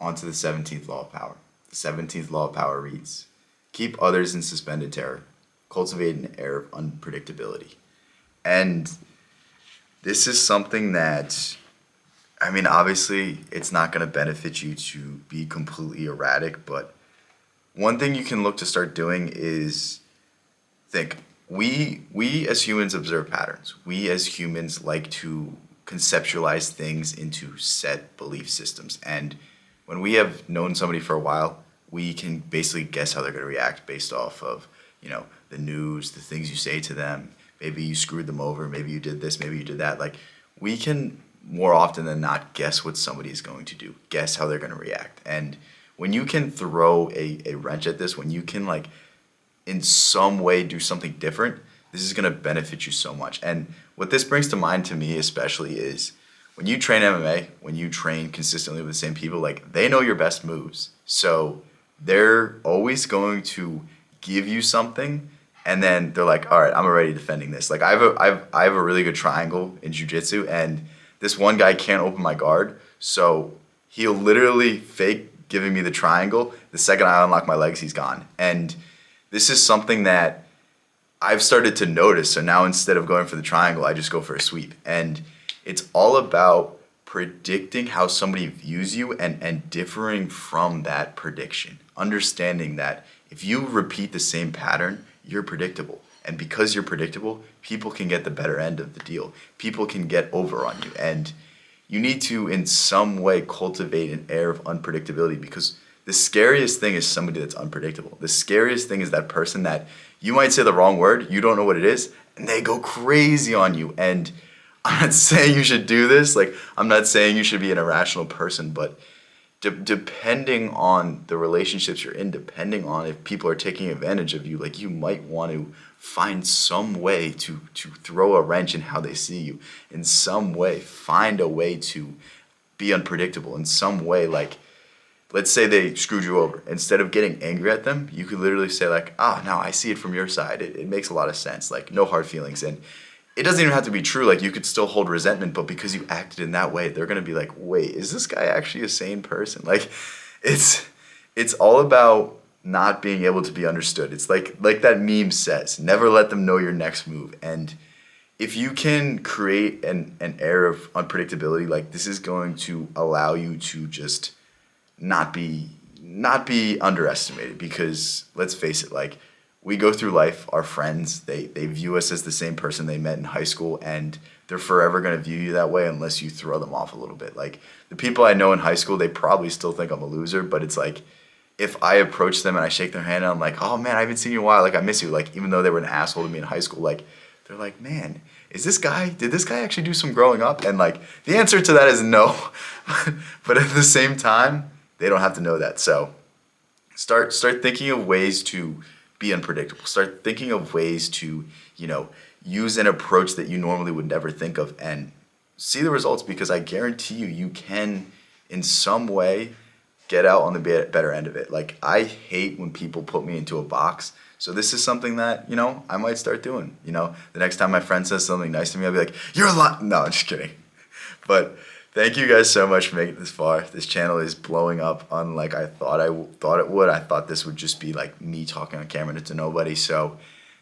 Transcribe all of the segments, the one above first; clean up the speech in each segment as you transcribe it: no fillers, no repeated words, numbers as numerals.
On to the 17th law of power. The 17th law of power reads, keep others in suspended terror, cultivate an air of unpredictability. And this is something that, I mean, obviously it's not going to benefit you to be completely erratic, but one thing you can look to start doing is think, we as humans observe patterns. We as humans like to conceptualize things into set belief systems. And when we have known somebody for a while, we can basically guess how they're going to react based off of, the news, the things you say to them. Maybe you screwed them over. Maybe you did this. Maybe you did that. Like, we can more often than not guess what somebody is going to do, guess how they're going to react. And when you can throw a wrench at this, when you can, like, in some way do something different, this is going to benefit you so much. And what this brings to mind to me especially is when you train MMA, when you train consistently with the same people, like, they know your best moves. So they're always going to give you something, and then they're like, all right, I'm already defending this. Like, I have a really good triangle in jiu-jitsu, and this one guy can't open my guard, so he'll literally fake giving me the triangle. The second I unlock my legs, he's gone. And this is something that I've started to notice. So now instead of going for the triangle, I just go for a sweep. And it's all about predicting how somebody views you and differing from that prediction. Understanding that if you repeat the same pattern, you're predictable. And because you're predictable, people can get the better end of the deal. People can get over on you. And you need to, in some way, cultivate an air of unpredictability, because the scariest thing is somebody that's unpredictable. The scariest thing is that person that you might say the wrong word, you don't know what it is, and they go crazy on you. And I'm not saying you should do this. Like, I'm not saying you should be an irrational person, but depending on the relationships you're in, depending on if people are taking advantage of you, like, you might want to find some way to throw a wrench in how they see you. In some way, find a way to be unpredictable. In some way, like, let's say they screwed you over. Instead of getting angry at them, you could literally say, like, no, I see it from your side. It makes a lot of sense. Like, no hard feelings. And it doesn't even have to be true. Like, you could still hold resentment, but because you acted in that way, they're going to be like, wait, is this guy actually a sane person? Like, it's all about not being able to be understood. It's like that meme says, never let them know your next move. And if you can create an air of unpredictability, like, this is going to allow you to just not be underestimated. Because let's face it, like, we go through life, our friends, they view us as the same person they met in high school, and they're forever going to view you that way unless you throw them off a little bit. Like, the people I know in high school, they probably still think I'm a loser, but it's like, if I approach them and I shake their hand and I'm like, oh man, I haven't seen you in a while, like, I miss you. Like, even though they were an asshole to me in high school, like, they're like, man, did this guy actually do some growing up? And, like, the answer to that is no. But at the same time, they don't have to know that. So start thinking of ways to be unpredictable. Start thinking of ways to, use an approach that you normally would never think of, and see the results, because I guarantee you can, in some way, get out on the better end of it. Like, I hate when people put me into a box. So this is something that, I might start doing. The next time my friend says something nice to me, I'll be like, you're a lot. No, I'm just kidding. But thank you guys so much for making it this far. This channel is blowing up unlike I thought it would. I thought this would just be like me talking on camera to nobody. So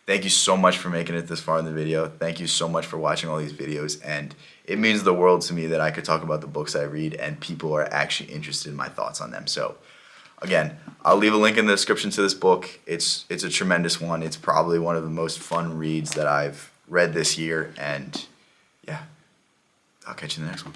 thank you so much for making it this far in the video. Thank you so much for watching all these videos. And it means the world to me that I could talk about the books I read and people are actually interested in my thoughts on them. So again, I'll leave a link in the description to this book. It's a tremendous one. It's probably one of the most fun reads that I've read this year. And yeah, I'll catch you in the next one.